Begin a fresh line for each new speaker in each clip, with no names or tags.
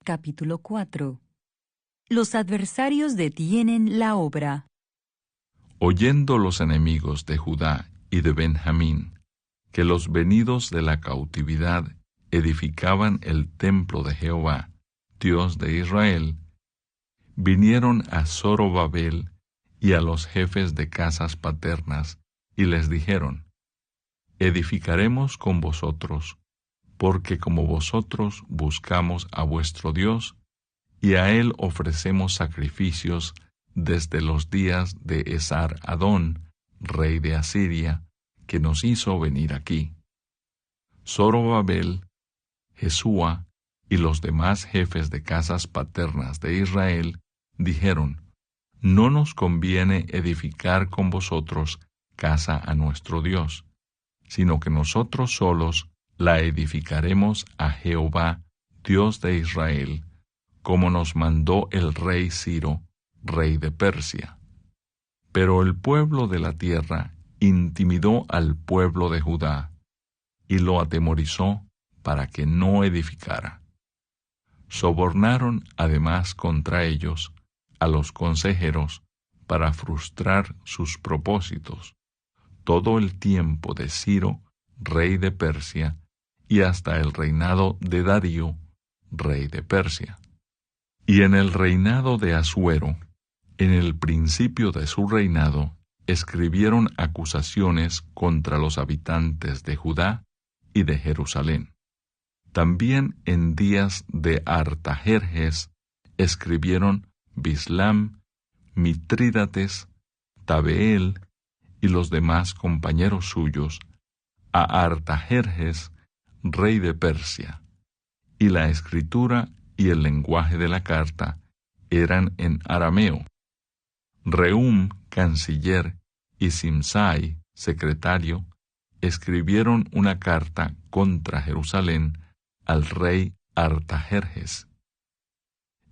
capítulo 4. Los adversarios detienen la obra.
Oyendo los enemigos de Judá y de Benjamín, que los venidos de la cautividad edificaban el templo de Jehová, Dios de Israel, vinieron a Zorobabel y a los jefes de casas paternas, y les dijeron: Edificaremos con vosotros, porque como vosotros buscamos a vuestro Dios, y a él ofrecemos sacrificios desde los días de Esar-Adón, rey de Asiria, que nos hizo venir aquí. Zorobabel, Jesúa y los demás jefes de casas paternas de Israel dijeron: No nos conviene edificar con vosotros casa a nuestro Dios, sino que nosotros solos la edificaremos a Jehová, Dios de Israel, como nos mandó el rey Ciro, rey de Persia. Pero el pueblo de la tierra intimidó al pueblo de Judá, y lo atemorizó para que no edificara. Sobornaron además contra ellos a los consejeros para frustrar sus propósitos, todo el tiempo de Ciro, rey de Persia, y hasta el reinado de Darío, rey de Persia. Y en el reinado de Asuero, en el principio de su reinado, escribieron acusaciones contra los habitantes de Judá y de Jerusalén. También en días de Artajerjes escribieron Bislam, Mitrídates, Tabeel y los demás compañeros suyos a Artajerjes, rey de Persia, y la escritura y el lenguaje de la carta eran en arameo. Rehum, canciller, y Simsai, secretario, escribieron una carta contra Jerusalén al rey Artajerjes.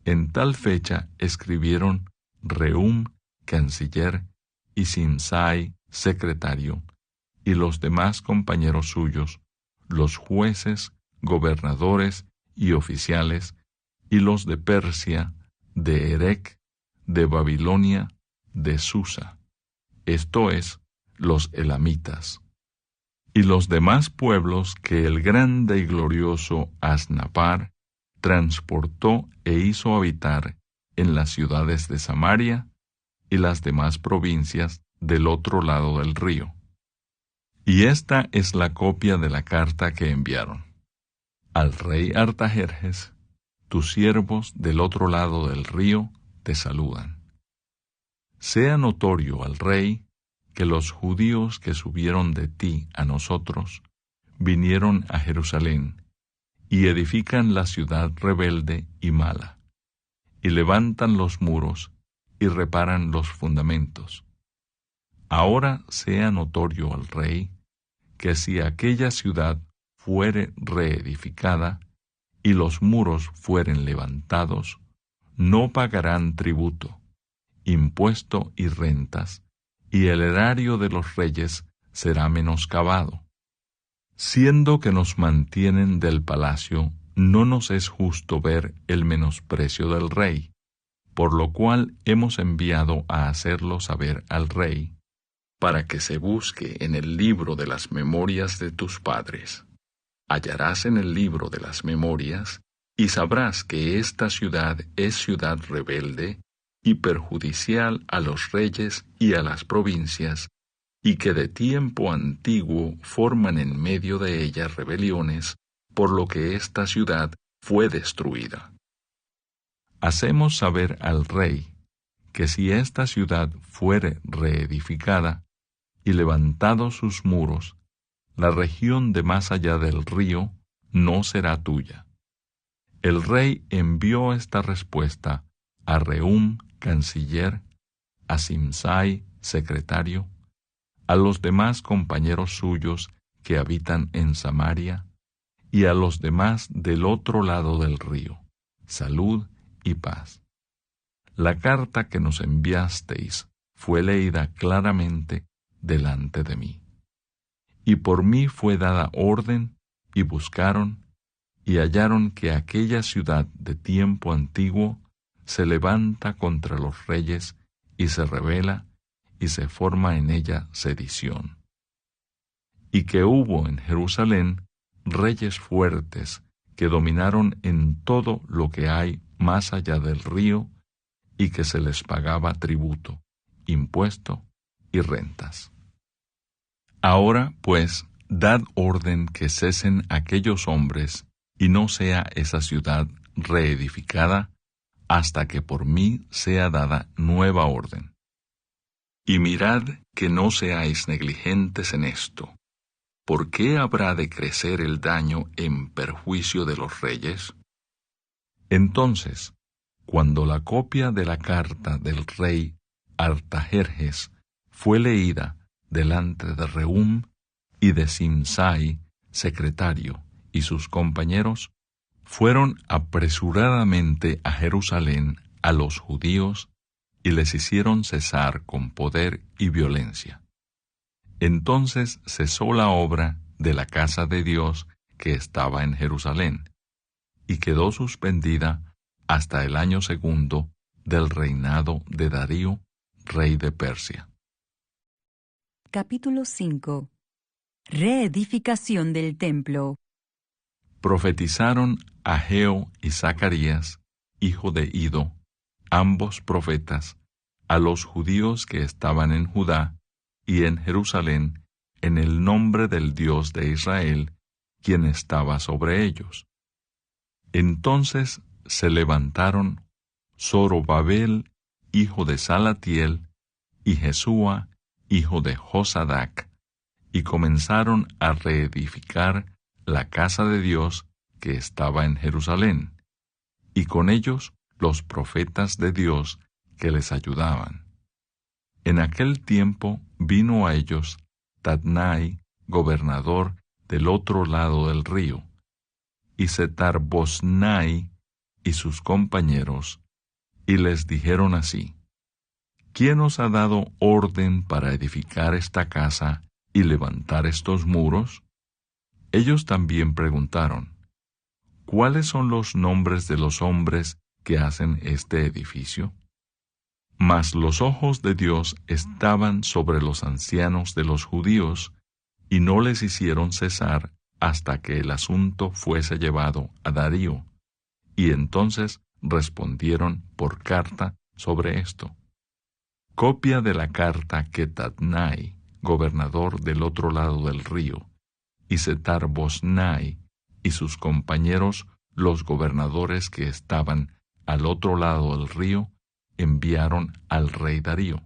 En tal fecha escribieron Rehum, canciller, y Simsai, secretario, y los demás compañeros suyos, los jueces, gobernadores y oficiales, y los de Persia, de Erec, de Babilonia, de Susa, esto es, los elamitas, y los demás pueblos que el grande y glorioso Asnapar transportó e hizo habitar en las ciudades de Samaria y las demás provincias del otro lado del río. Y esta es la copia de la carta que enviaron. Al rey Artajerjes, tus siervos del otro lado del río te saludan. Sea notorio al rey que los judíos que subieron de ti a nosotros vinieron a Jerusalén y edifican la ciudad rebelde y mala, y levantan los muros y reparan los fundamentos. Ahora sea notorio al rey que si aquella ciudad fuere reedificada y los muros fueren levantados, no pagarán tributo, impuesto y rentas, y el erario de los reyes será menoscabado. Siendo que nos mantienen del palacio, no nos es justo ver el menosprecio del rey, por lo cual hemos enviado a hacerlo saber al rey, para que se busque en el libro de las memorias de tus padres. Hallarás en el libro de las memorias, y sabrás que esta ciudad es ciudad rebelde y perjudicial a los reyes y a las provincias, y que de tiempo antiguo forman en medio de ella rebeliones, por lo que esta ciudad fue destruida. Hacemos saber al rey que si esta ciudad fuere reedificada y levantados sus muros, la región de más allá del río no será tuya. El rey envió esta respuesta a Rehum, canciller, a Simsai, secretario, a los demás compañeros suyos que habitan en Samaria, y a los demás del otro lado del río, salud y paz. La carta que nos enviasteis fue leída claramente delante de mí. Y por mí fue dada orden, y buscaron, y hallaron que aquella ciudad de tiempo antiguo se levanta contra los reyes y se rebela, y se forma en ella sedición. Y que hubo en Jerusalén reyes fuertes que dominaron en todo lo que hay más allá del río, y que se les pagaba tributo, impuesto y rentas. Ahora, pues, dad orden que cesen aquellos hombres, y no sea esa ciudad reedificada, hasta que por mí sea dada nueva orden. Y mirad que no seáis negligentes en esto. ¿Por qué habrá de crecer el daño en perjuicio de los reyes? Entonces, cuando la copia de la carta del rey Artajerjes fue leída delante de Rehum y de Simsai, secretario, y sus compañeros, fueron apresuradamente a Jerusalén a los judíos y les hicieron cesar con poder y violencia. Entonces cesó la obra de la casa de Dios que estaba en Jerusalén, y quedó suspendida hasta el año 2 del reinado de Darío, rey de Persia.
Capítulo 5. Reedificación del templo.
Profetizaron Ageo y Zacarías, hijo de Ido, ambos profetas, a los judíos que estaban en Judá y en Jerusalén, en el nombre del Dios de Israel, quien estaba sobre ellos. Entonces se levantaron Zorobabel, hijo de Salatiel, y Jesúa, hijo de Josadac, y comenzaron a reedificar la casa de Dios que estaba en Jerusalén, y con ellos los profetas de Dios que les ayudaban. En aquel tiempo vino a ellos Tadnai, gobernador del otro lado del río, y Setar-Boznai y sus compañeros, y les dijeron así: ¿Quién os ha dado orden para edificar esta casa y levantar estos muros? Ellos también preguntaron: ¿Cuáles son los nombres de los hombres que hacen este edificio? Mas los ojos de Dios estaban sobre los ancianos de los judíos, y no les hicieron cesar hasta que el asunto fuese llevado a Darío, y entonces respondieron por carta sobre esto. Copia de la carta que Tadnai, gobernador del otro lado del río, y Setar-Boznai y sus compañeros, los gobernadores que estaban al otro lado del río, enviaron al rey Darío.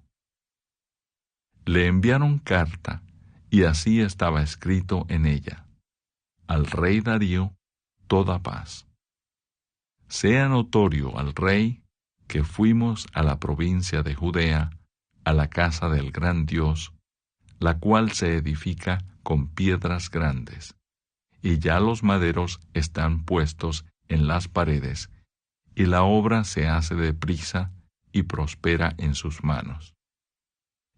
Le enviaron carta, y así estaba escrito en ella: al rey Darío, toda paz. Sea notorio al rey que fuimos a la provincia de Judea, a la casa del gran Dios, la cual se edifica con piedras grandes, y ya los maderos están puestos en las paredes, y la obra se hace deprisa y prospera en sus manos.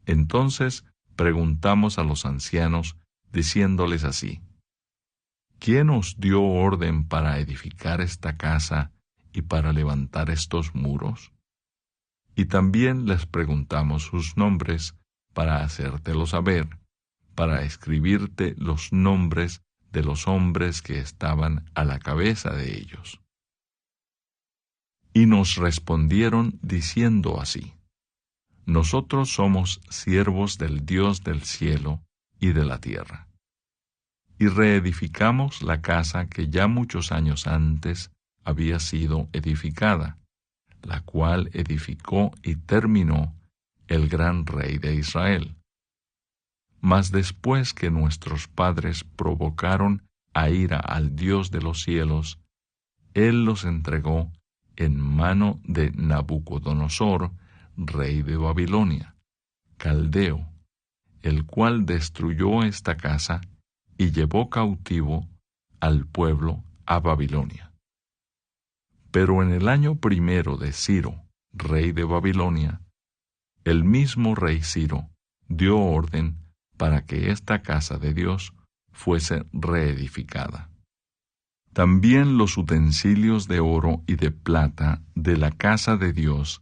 Entonces preguntamos a los ancianos, diciéndoles así: ¿Quién os dio orden para edificar esta casa y para levantar estos muros? Y también les preguntamos sus nombres, para hacértelo saber, para escribirte los nombres de los hombres que estaban a la cabeza de ellos. Y nos respondieron diciendo así: Nosotros somos siervos del Dios del cielo y de la tierra. Y reedificamos la casa que ya muchos años antes había sido edificada, la cual edificó y terminó el gran rey de Israel. Mas después que nuestros padres provocaron a ira al Dios de los cielos, Él los entregó en mano de Nabucodonosor, rey de Babilonia, caldeo, el cual destruyó esta casa y llevó cautivo al pueblo a Babilonia. Pero en el año 1 de Ciro, rey de Babilonia, el mismo rey Ciro dio orden para que esta casa de Dios fuese reedificada. También los utensilios de oro y de plata de la casa de Dios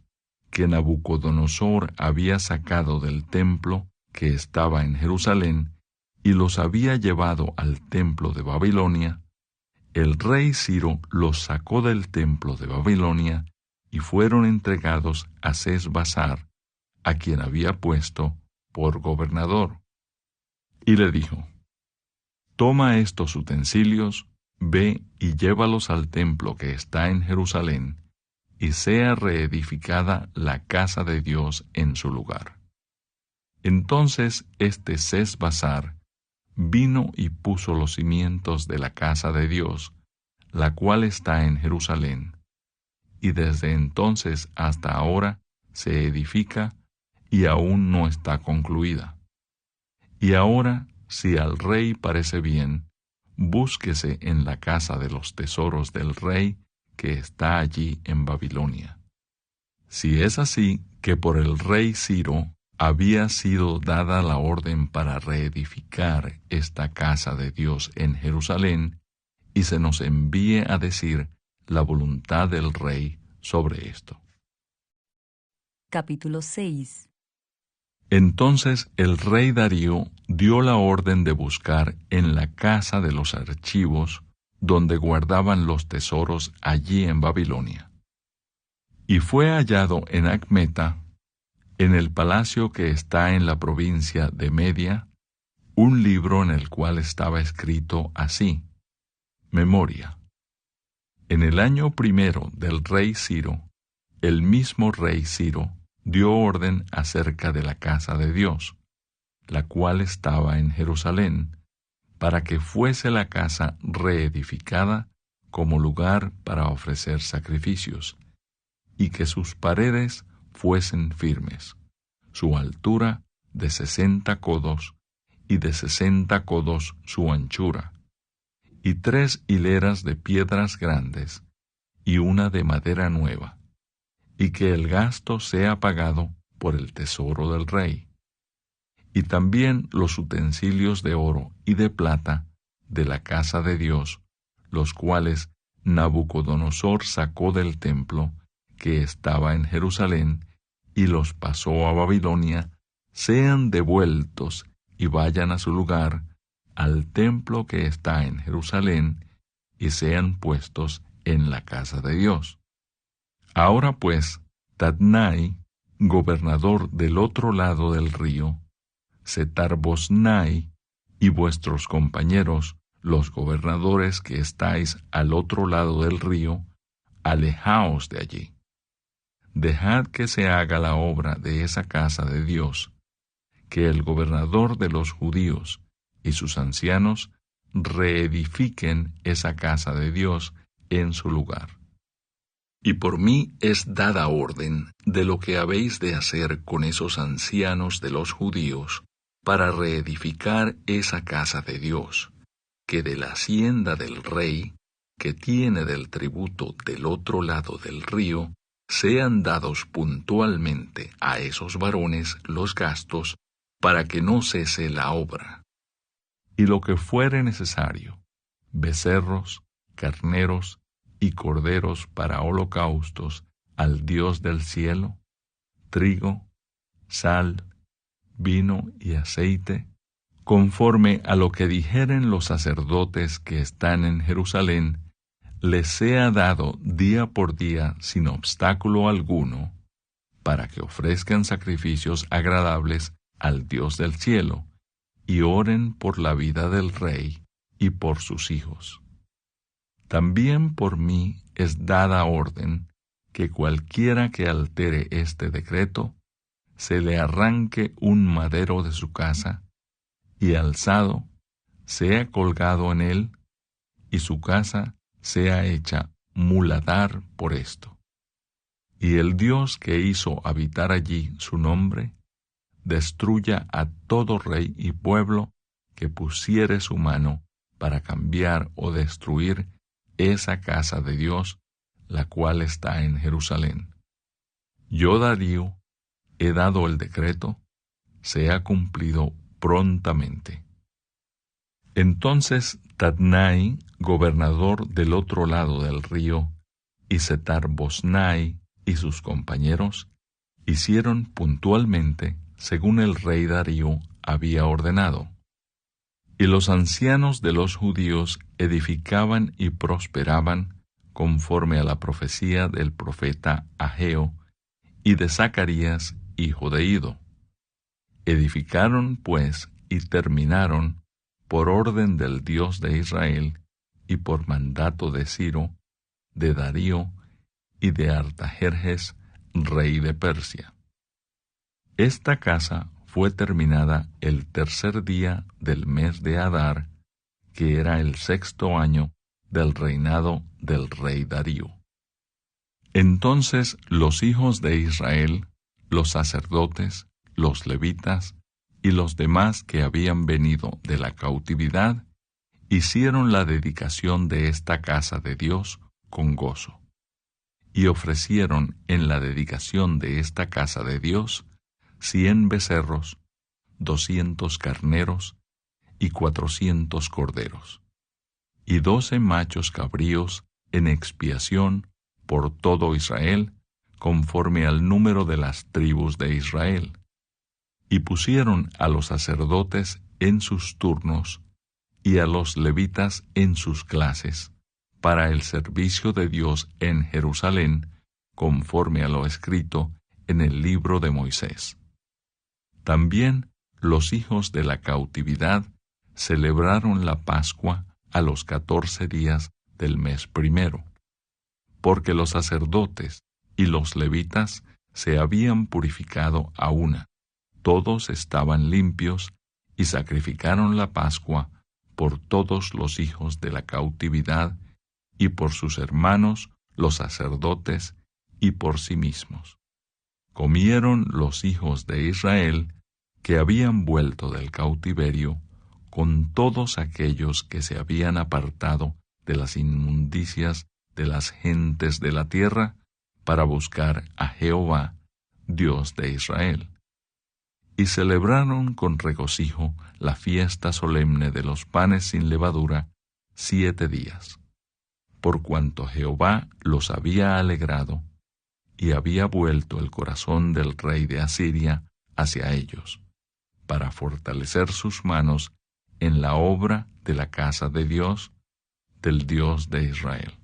que Nabucodonosor había sacado del templo que estaba en Jerusalén y los había llevado al templo de Babilonia, el rey Ciro los sacó del templo de Babilonia y fueron entregados a Sesbazar, a quien había puesto por gobernador. Y le dijo: Toma estos utensilios, ve y llévalos al templo que está en Jerusalén, y sea reedificada la casa de Dios en su lugar. Entonces este Sesbazar vino y puso los cimientos de la casa de Dios, la cual está en Jerusalén, y desde entonces hasta ahora se edifica y aún no está concluida. Y ahora, si al rey parece bien, búsquese en la casa de los tesoros del rey que está allí en Babilonia. Si es así que por el rey Ciro había sido dada la orden para reedificar esta casa de Dios en Jerusalén, y se nos envíe a decir la voluntad del rey sobre esto.
Capítulo 6.
Entonces el rey Darío dio la orden de buscar en la casa de los archivos donde guardaban los tesoros allí en Babilonia. Y fue hallado en Acmeta, en el palacio que está en la provincia de Media, un libro en el cual estaba escrito así: Memoria. En el año primero del rey Ciro, el mismo rey Ciro dio orden acerca de la casa de Dios, la cual estaba en Jerusalén, para que fuese la casa reedificada como lugar para ofrecer sacrificios, y que sus paredes fuesen firmes, su altura de 60 codos, y de 60 codos su anchura, y 3 hileras de piedras grandes, y una de madera nueva, y que el gasto sea pagado por el tesoro del rey, y también los utensilios de oro y de plata de la casa de Dios, los cuales Nabucodonosor sacó del templo que estaba en Jerusalén y los pasó a Babilonia, sean devueltos y vayan a su lugar, al templo que está en Jerusalén, y sean puestos en la casa de Dios. Ahora pues, Tadnai, gobernador del otro lado del río, Setar-Boznai y vuestros compañeros, los gobernadores que estáis al otro lado del río, alejaos de allí. Dejad que se haga la obra de esa casa de Dios, que el gobernador de los judíos y sus ancianos reedifiquen esa casa de Dios en su lugar. Y por mí es dada orden de lo que habéis de hacer con esos ancianos de los judíos para reedificar esa casa de Dios, que de la hacienda del rey, que tiene del tributo del otro lado del río, sean dados puntualmente a esos varones los gastos, para que no cese la obra. Y lo que fuere necesario, becerros, carneros y corderos para holocaustos al Dios del cielo, trigo, sal, vino y aceite, conforme a lo que dijeren los sacerdotes que están en Jerusalén, les sea dado día por día sin obstáculo alguno, para que ofrezcan sacrificios agradables al Dios del cielo, y oren por la vida del rey y por sus hijos. También por mí es dada orden que cualquiera que altere este decreto, se le arranque un madero de su casa, y alzado, sea colgado en él, y su casa sea hecha muladar por esto. Y el Dios que hizo habitar allí su nombre, destruya a todo rey y pueblo que pusiere su mano para cambiar o destruir esa casa de Dios, la cual está en Jerusalén. Yo, Darío, he dado el decreto, sea cumplido prontamente. Entonces Tadnai, gobernador del otro lado del río, y Setar-Boznai y sus compañeros hicieron puntualmente según el rey Darío había ordenado. Y los ancianos de los judíos edificaban y prosperaban conforme a la profecía del profeta Ageo y de Zacarías, hijo de Ido. Edificaron, pues, y terminaron, por orden del Dios de Israel, y por mandato de Ciro, de Darío y de Artajerjes, rey de Persia. Esta casa fue terminada el tercer día del mes de Adar, que era el 6º año del reinado del rey Darío. Entonces los hijos de Israel, los sacerdotes, los levitas y los demás que habían venido de la cautividad, hicieron la dedicación de esta casa de Dios con gozo, y ofrecieron en la dedicación de esta casa de Dios 100 becerros, 200 carneros y 400 corderos, y 12 machos cabríos en expiación por todo Israel, conforme al número de las tribus de Israel. Y pusieron a los sacerdotes en sus turnos y a los levitas en sus clases, para el servicio de Dios en Jerusalén, conforme a lo escrito en el libro de Moisés. También los hijos de la cautividad celebraron la Pascua a los 14 días del mes primero, porque los sacerdotes y los levitas se habían purificado a una. Todos estaban limpios y sacrificaron la Pascua por todos los hijos de la cautividad y por sus hermanos los sacerdotes y por sí mismos. Comieron los hijos de Israel que habían vuelto del cautiverio con todos aquellos que se habían apartado de las inmundicias de las gentes de la tierra para buscar a Jehová, Dios de Israel. Y celebraron con regocijo la fiesta solemne de los panes sin levadura 7 días, por cuanto Jehová los había alegrado y había vuelto el corazón del rey de Asiria hacia ellos, para fortalecer sus manos en la obra de la casa de Dios, del Dios de Israel.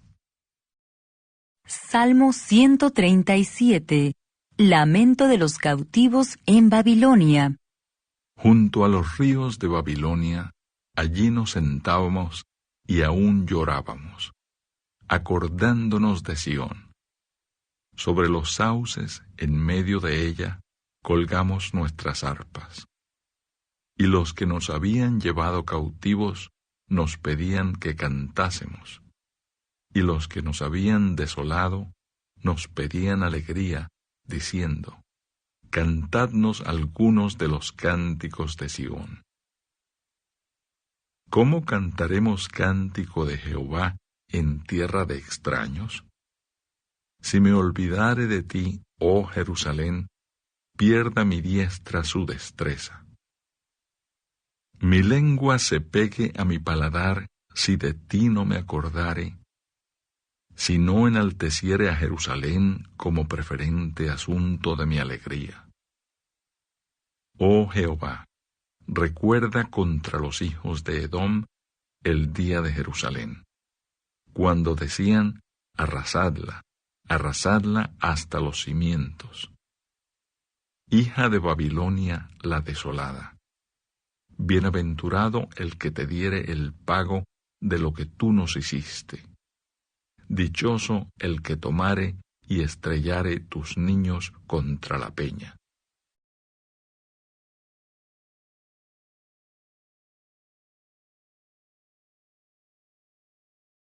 Salmo 137. Lamento de los cautivos en Babilonia.
Junto a los ríos de Babilonia, allí nos sentábamos y aún llorábamos, acordándonos de Sión. Sobre los sauces, en medio de ella, colgamos nuestras arpas. Y los que nos habían llevado cautivos nos pedían que cantásemos, y los que nos habían desolado nos pedían alegría, diciendo: Cantadnos algunos de los cánticos de Sión. ¿Cómo cantaremos cántico de Jehová en tierra de extraños? Si me olvidare de ti, oh Jerusalén, pierda mi diestra su destreza. Mi lengua se pegue a mi paladar si de ti no me acordare, si no enalteciere a Jerusalén como preferente asunto de mi alegría. Oh Jehová, recuerda contra los hijos de Edom el día de Jerusalén, cuando decían: arrasadla, arrasadla hasta los cimientos. Hija de Babilonia la desolada. Bienaventurado el que te diere el pago de lo que tú nos hiciste. Dichoso el que tomare y estrellare tus niños contra la peña.